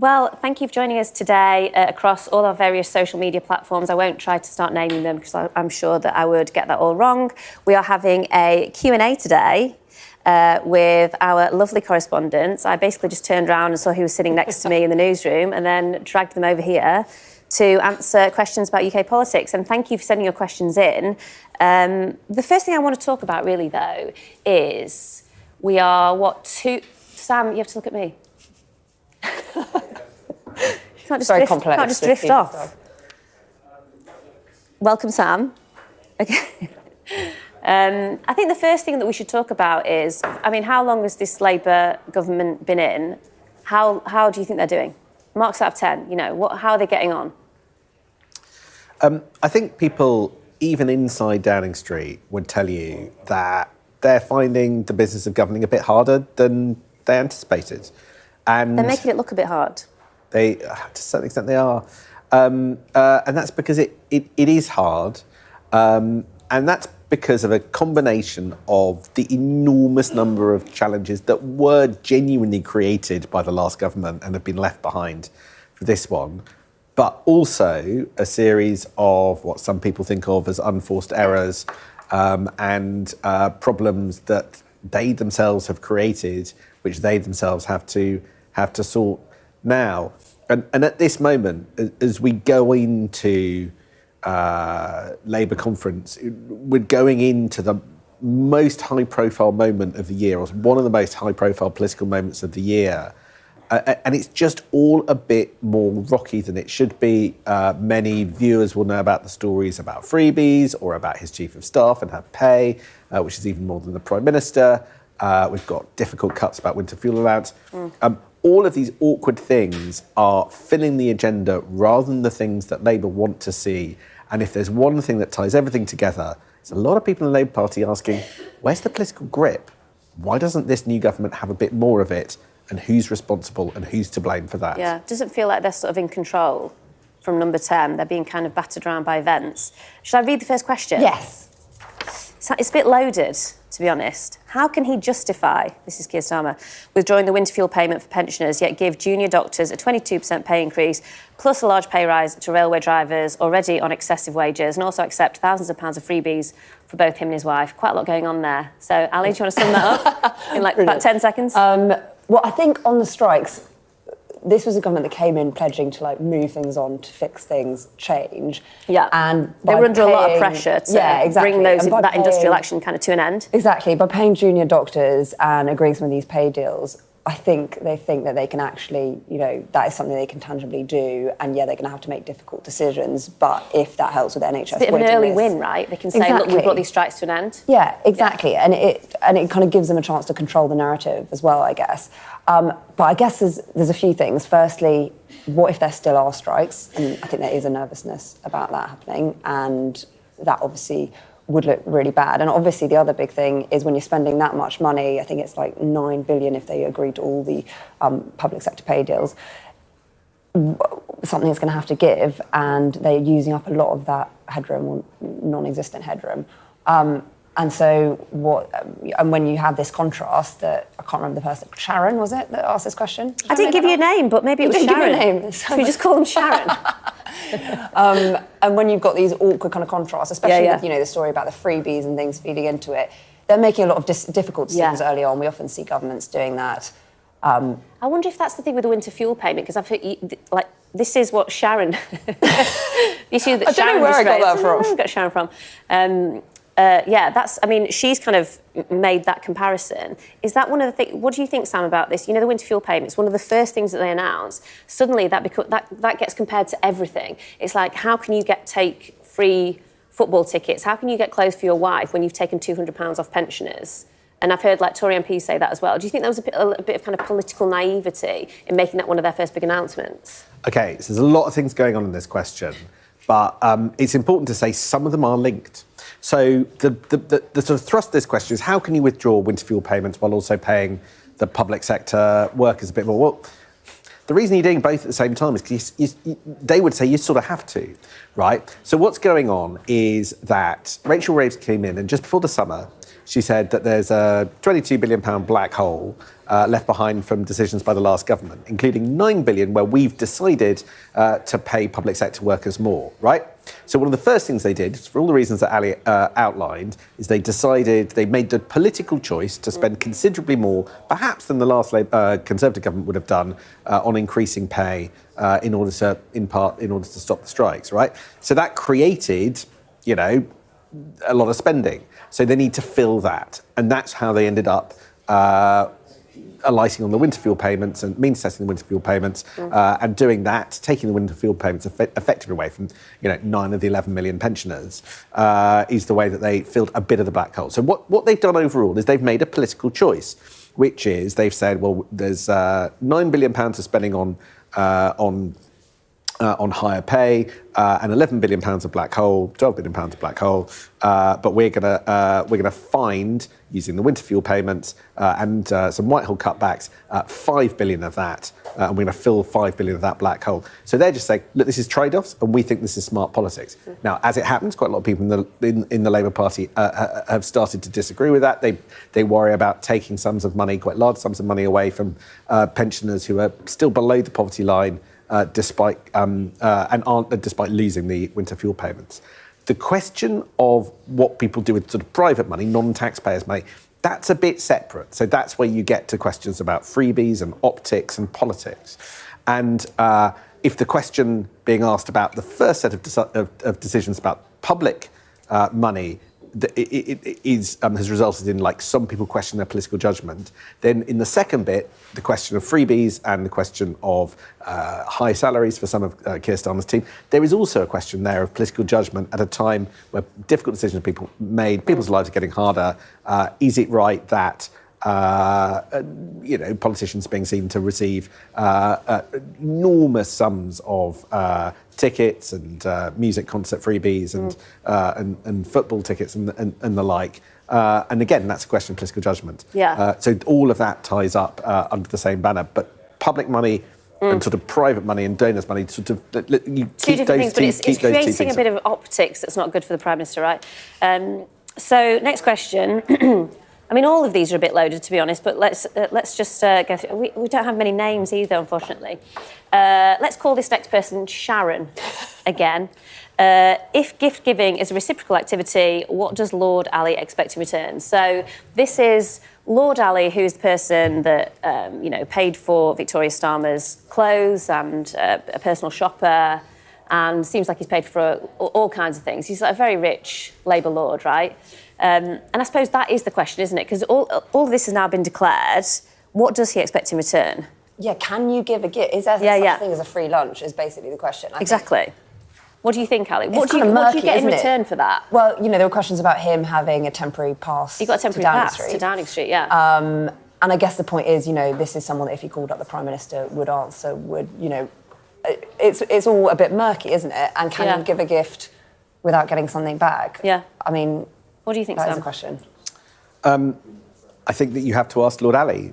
Well, thank you for joining us today across all our various social media platforms. I won't try to start naming them because I'm sure that I would get that all wrong. We are having a Q&A today with our lovely correspondents. I basically just turned around and saw who was sitting next to me in the newsroom and then dragged them over here to answer questions about UK politics. And thank you for sending your questions in. The first thing I want to talk about really, though, is we are, Sam, you have to look at me. You can't just drift off. Welcome, Sam. Okay. I think the first thing that we should talk about is, how long has this Labour government been in? How do you think they're doing? Marks out of 10, how are they getting on? I think people, even inside Downing Street, would tell you that they're finding the business of governing a bit harder than they anticipated. And they're making it look a bit hard. To a certain extent, they are. And that's because it is hard. And that's because of a combination of the enormous number of challenges that were genuinely created by the last government and have been left behind for this one, but also a series of what some people think of as unforced errors and problems that they themselves have created, which they themselves have to sort now. And at this moment, as we go into Labour conference, we're going into the most high-profile moment of the year, or one of the most high-profile political moments of the year. And it's just all a bit more rocky than it should be. Many viewers will know about the stories about freebies or about his chief of staff and her pay, which is even more than the Prime Minister. We've got difficult cuts about winter fuel allowance. All of these awkward things are filling the agenda rather than the things that Labour want to see. And if there's one thing that ties everything together, there's a lot of people in the Labour Party asking, where's the political grip? Why doesn't this new government have a bit more of it? And who's responsible and who's to blame for that? Yeah, it doesn't feel like they're sort of in control from number 10. They're being kind of battered around by events. Should I read the first question? Yes. It's a bit loaded, to be honest. How can he justify, this is Keir Starmer, withdrawing the winter fuel payment for pensioners, yet give junior doctors a 22% pay increase, plus a large pay rise to railway drivers already on excessive wages, and also accept thousands of pounds of freebies for both him and his wife? Quite a lot going on there. So, Ali, do you want to sum that up in about 10 seconds? Well, I think on the strikes, this was a government that came in pledging to move things on, to fix things, change. Yeah, and they were under a lot of pressure to bring that industrial action kind of to an end. Exactly, by paying junior doctors and agreeing some of these pay deals, I think that they can actually, that is something they can tangibly do, and they're going to have to make difficult decisions, but if that helps with NHS, it's a bit of an early win, right? They can say, look, we've brought these strikes to an end. Yeah, exactly, and it kind of gives them a chance to control the narrative as well, I guess. But I guess there's a few things. Firstly, what if there still are strikes? And I think there is a nervousness about that happening, and that obviously would look really bad. And obviously the other big thing is when you're spending that much money, I think it's like 9 billion if they agree to all the public sector pay deals, something's going to have to give, and they're using up a lot of that headroom, or non-existent headroom. And so and when you have this contrast that, I can't remember the person, Sharon, was it, that asked this question? I didn't give you a name, but maybe it was Sharon. Give you a name. Should we just call them Sharon? And when you've got these awkward kind of contrasts, especially with, the story about the freebies and things feeding into it, they're making a lot of difficult decisions early on. We often see governments doing that. I wonder if that's the thing with the winter fuel payment, because I've heard, this is what Sharon... the issue that I don't know where I got that from. I got Sharon from. She's kind of made that comparison. Is that one of the things? What do you think, Sam, about this? The winter fuel payments, one of the first things that they announce, suddenly that gets compared to everything. It's like, how can you take free football tickets? How can you get clothes for your wife when you've taken £200 off pensioners? And I've heard Tory MPs say that as well. Do you think there was a bit of kind of political naivety in making that one of their first big announcements? OK, so there's a lot of things going on in this question, but it's important to say some of them are linked. So the sort of thrust of this question is, how can you withdraw winter fuel payments while also paying the public sector workers a bit more? Well, the reason you're doing both at the same time is because they would say you sort of have to, right? So what's going on is that Rachel Reeves came in, and just before the summer, she said that there's a £22 billion black hole left behind from decisions by the last government, including £9 billion where we've decided to pay public sector workers more, right? So one of the first things they did, for all the reasons that Ali outlined, is they made the political choice to spend considerably more, perhaps than the last Conservative government would have done, on increasing pay in order to stop the strikes, right? So that created, a lot of spending. So they need to fill that. And that's how they ended up alighting on the winter fuel payments and means testing the winter fuel payments and doing that, taking the winter fuel payments effectively away from 9 of the 11 million pensioners is the way that they filled a bit of the black hole. So what they've done overall is they've made a political choice, which is they've said, well, there's £9 billion of spending on higher pay and £11 billion of black hole, £12 billion of black hole, but we're gonna find, using the winter fuel payments and some Whitehall cutbacks, £5 billion of that, and we're going to fill £5 billion of that black hole. So they're just saying, look, this is trade-offs, and we think this is smart politics. Now, as it happens, quite a lot of people in the Labour Party have started to disagree with that. They worry about taking sums of money, quite large sums of money, away from pensioners who are still below the poverty line, despite losing the winter fuel payments. The question of what people do with sort of private money, non-taxpayers' money, that's a bit separate. So that's where you get to questions about freebies and optics and politics. And if the question being asked about the first set of decisions about public money it has resulted in some people question their political judgment. Then in the second bit, the question of freebies and the question of high salaries for some of Keir Starmer's team, there is also a question there of political judgment at a time where difficult decisions people made, people's lives are getting harder. Is it right that politicians being seen to receive enormous sums of tickets and music concert freebies and football tickets and the like. And again, that's a question of political judgment. Yeah. So all of that ties up under the same banner. But public money and sort of private money and donors' money, sort of you two keep different those things, but it's creating a bit up. of optics that's not good for the Prime Minister, right? So next question. I mean, all of these are a bit loaded, to be honest, but let's just go through. We don't have many names either, unfortunately. Let's call this next person Sharon again. If gift giving is a reciprocal activity, what does Lord Ali expect in return? So this is Lord Ali, who's the person that paid for Victoria Starmer's clothes and a personal shopper, and seems like he's paid for all kinds of things. He's like a very rich Labour lord, right? And I suppose that is the question, isn't it? Because all of this has now been declared. What does he expect in return? Yeah, can you give a gift? Is there such a thing as a free lunch, is basically the question. Exactly. What do you think, Ali? What do you get in return for that? Well, there were questions about him having a temporary pass. He got a temporary pass to Downing Street, yeah. And I guess the point is, this is someone that if he called up the Prime Minister would answer, it's all a bit murky, isn't it? And can you give a gift without getting something back? Yeah. I mean, what do you think, Sam? Sam? That is a question. I think that you have to ask Lord Ali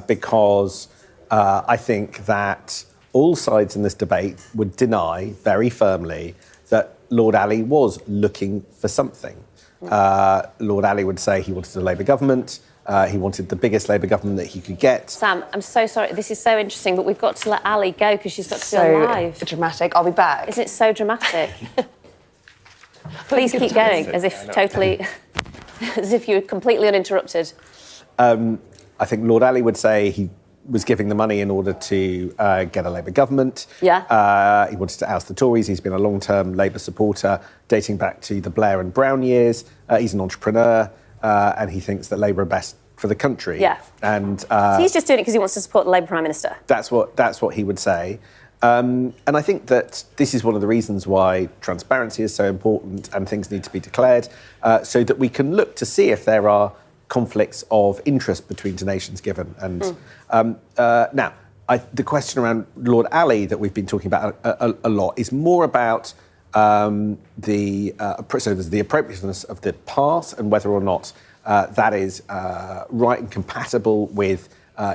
because I think that all sides in this debate would deny very firmly that Lord Ali was looking for something. Lord Ali would say he wanted a Labour government. He wanted the biggest Labour government that he could get. Sam, I'm so sorry. This is so interesting, but we've got to let Ali go because she's got to go live. So dramatic. I'll be back. Isn't it so dramatic? Please keep going, as if you were completely uninterrupted. I think Lord Ali would say he was giving the money in order to get a Labour government. Yeah. He wanted to oust the Tories. He's been a long-term Labour supporter dating back to the Blair and Brown years. He's an entrepreneur and he thinks that Labour are best for the country. Yeah. And so he's just doing it because he wants to support the Labour Prime Minister. That's what he would say. And I think that this is one of the reasons why transparency is so important and things need to be declared so that we can look to see if there are conflicts of interest between donations given. And now, the question around Lord Ali that we've been talking about a lot is more about the appropriateness of the pass and whether or not that is right and compatible with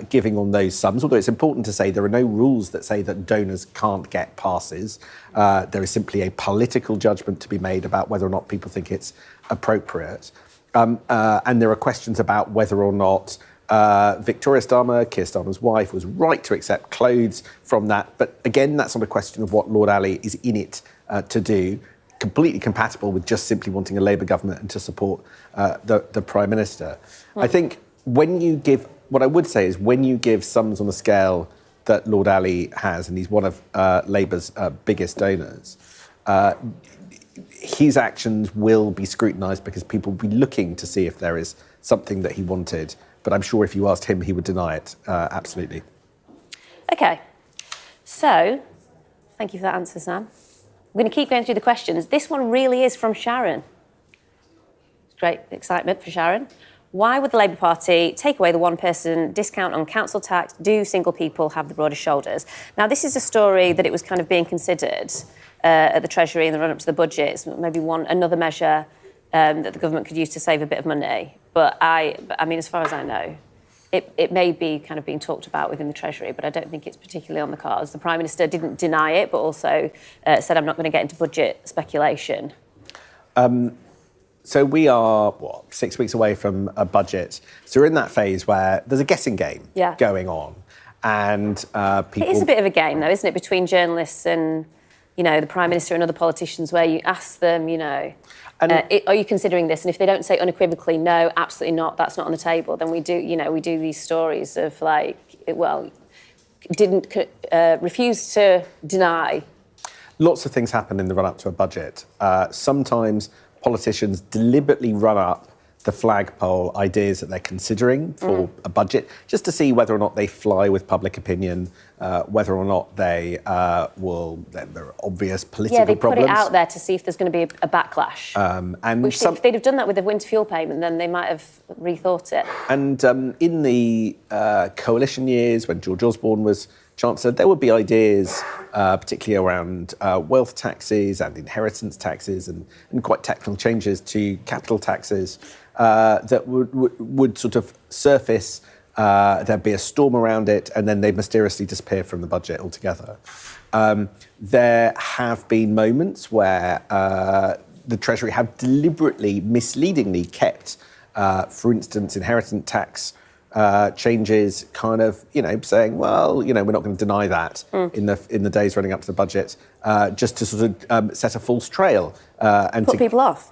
giving on those sums, although it's important to say there are no rules that say that donors can't get passes. There is simply a political judgment to be made about whether or not people think it's appropriate. And there are questions about whether or not Victoria Starmer, Keir Starmer's wife, was right to accept clothes from that. But again, that's not a question of what Lord Ali is in it to do. Completely compatible with just simply wanting a Labour government and to support the Prime Minister. I think what I would say is when you give sums on the scale that Lord Ali has, and he's one of Labour's biggest donors, his actions will be scrutinised because people will be looking to see if there is something that he wanted. But I'm sure if you asked him, he would deny it, absolutely. OK, so thank you for that answer, Sam. We're going to keep going through the questions. This one really is from Sharon. Great excitement for Sharon. Why would the Labour Party take away the one-person discount on council tax? Do single people have the broadest shoulders? Now, this is a story that it was kind of being considered at the Treasury in the run-up to the budget. It's maybe another measure that the government could use to save a bit of money. But I mean, as far as I know, it may be kind of being talked about within the Treasury, but I don't think it's particularly on the cards. The Prime Minister didn't deny it, but also said, I'm not going to get into budget speculation. So we are, 6 weeks away from a budget. So we're in that phase where there's a guessing game going on. And people... It is a bit of a game, though, isn't it, between journalists and, the Prime Minister and other politicians, where you ask them, are you considering this? And if they don't say unequivocally, no, absolutely not, that's not on the table, then we do these stories of refuse to deny. Lots of things happen in the run-up to a budget. Sometimes politicians deliberately run up the flagpole ideas that they're considering for a budget, just to see whether or not they fly with public opinion, whether or not there are obvious political problems. Yeah, they put it out there to see if there's going to be a backlash. If they'd have done that with the winter fuel payment, then they might have rethought it. And in the coalition years, when George Osborne was Chancellor, there would be ideas, particularly around wealth taxes and inheritance taxes and quite technical changes to capital taxes that would sort of surface. There'd be a storm around it, and then they'd mysteriously disappear from the budget altogether. There have been moments where the Treasury have deliberately, misleadingly kept, for instance, inheritance tax changes, kind of, saying, well, we're not going to deny that in the days running up to the budget, just to sort of set a false trail and put people off.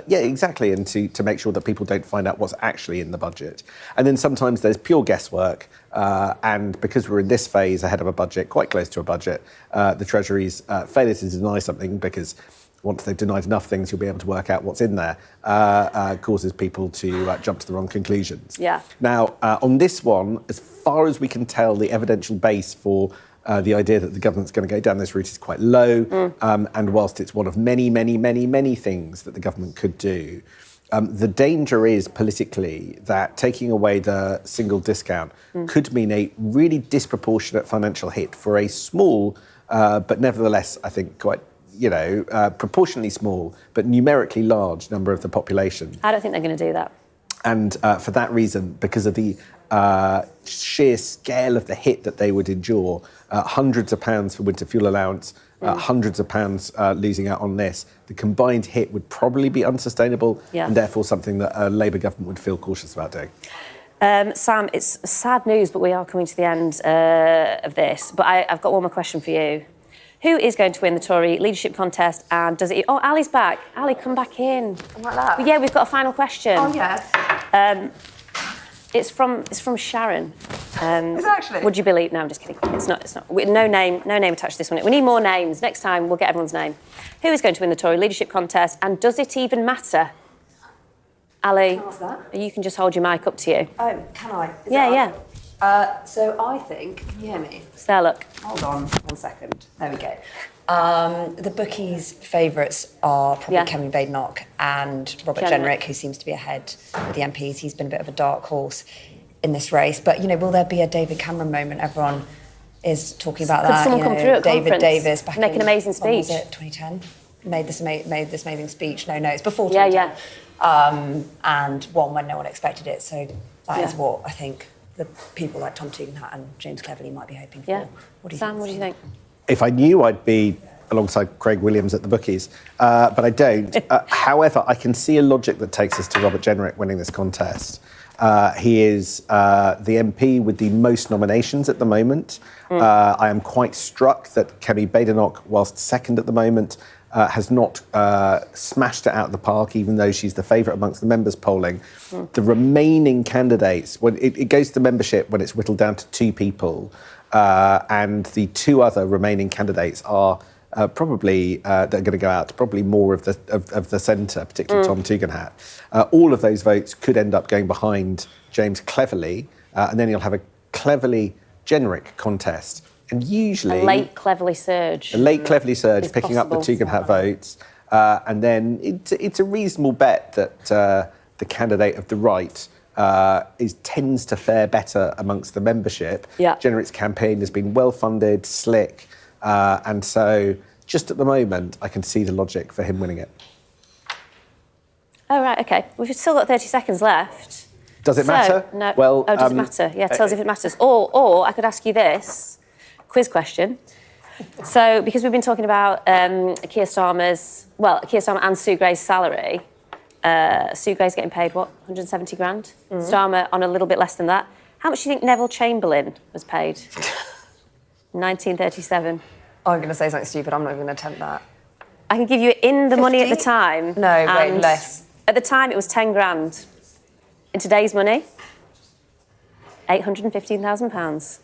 Exactly, and to make sure that people don't find out what's actually in the budget. And then sometimes there's pure guesswork, and because we're in this phase ahead of a budget, quite close to a budget, the Treasury's failure to deny something, because once they've denied enough things, you'll be able to work out what's in there, causes people to jump to the wrong conclusions. Yeah. Now, on this one, as far as we can tell, the evidential base for the idea that the government's going to go down this route is quite low. And whilst it's one of many, many, many, many things that the government could do, the danger is politically that taking away the single discount could mean a really disproportionate financial hit for a small, but nevertheless, I think, quite proportionally small, but numerically large number of the population. I don't think they're going to do that. And for that reason, because of the sheer scale of the hit that they would endure, hundreds of pounds for winter fuel allowance, hundreds of pounds losing out on this, the combined hit would probably be unsustainable, and therefore something that a Labour government would feel cautious about doing. Sam, it's sad news, but we are coming to the end of this. But I've got one more question for you. Who is going to win the Tory leadership contest, and does it... Oh, Ali's back. Ali, come back in. I'm like that. But yeah, we've got a final question. Oh, yeah. It's from Sharon. Is it actually? Would you believe... No, I'm just kidding. It's not. No name attached to this one. We need more names. Next time, we'll get everyone's name. Who is going to win the Tory leadership contest, and does it even matter? Ali, you can just hold your mic up to you. Oh, can I? Yeah. So I think... Can you hear me? There, look. Hold on 1 second. There we go. The bookies' favourites are probably Kemi Badenoch and Robert Jenrick, who seems to be ahead with the MPs. He's been a bit of a dark horse in this race. But, will there be a David Cameron moment? Everyone is talking about that. Could someone come through at David conference, Davis back make an amazing speech? When was it, 2010? Made this amazing speech. No, it's before 2010. Yeah. And one when no one expected it. So that is what I think the people like Tom Tugendhat and James Cleverly might be hoping for. Yeah. What do you Sam, think? what do you think? If I knew, I'd be alongside Craig Williams at the bookies, but I don't. However, I can see a logic that takes us to Robert Jenrick winning this contest. He is the MP with the most nominations at the moment. I am quite struck that Kemi Badenoch, whilst second at the moment, has not smashed it out of the park, even though she's the favourite amongst the members polling. The remaining candidates, when it goes to membership when it's whittled down to 2 people, and the 2 other remaining candidates are probably that are going to go out to probably more of the centre, particularly Tom Tugendhat. All of those votes could end up going behind James Cleverly, and then you'll have a Cleverly-Jenrick contest. And usually... A late Cleverly surge. A late Cleverly surge, picking up the possible. Tugendhat votes. And then it's a reasonable bet that the candidate of the right tends to fare better amongst the membership. Yeah. Jenrick's campaign has been well-funded, slick, and so just at the moment, I can see the logic for him winning it. Oh, right, OK. We've still got 30 seconds left. Does it matter? No. Well, does it matter? Yeah, tell us if it matters. Or I could ask you this quiz question. So, because we've been talking about Keir Starmer and Sue Gray's salary, Sue Gray's getting paid, what, 170 grand? Starmer on a little bit less than that. How much do you think Neville Chamberlain was paid? 1937. Oh, I'm going to say something stupid. I'm not even going to attempt that. I can give you in the money at the time. No, wait, and less. At the time, it was 10 grand. In today's money, £815,000.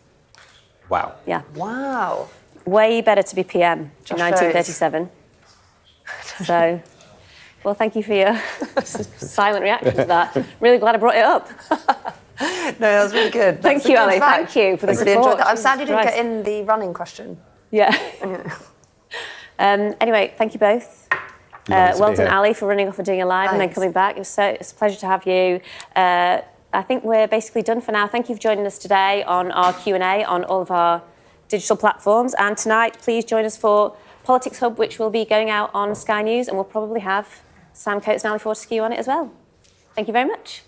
Wow. Yeah. Wow. Way better to be PM Josh in 1937. So, well, thank you for your silent reaction to that. Really glad I brought it up. No, that was really good. Thank you, Ali. Thank you for the Really support. enjoyed that. I'm sad you didn't Jesus get in the running question. Yeah. Anyway, thank you both. Well done, Ali, for running off and doing a live and then coming back. It's a pleasure to have you. I think we're basically done for now. Thank you for joining us today on our Q&A on all of our digital platforms. And tonight, please join us for Politics Hub, which will be going out on Sky News, and we'll probably have Sam Coates and Ali Fortescue on it as well. Thank you very much.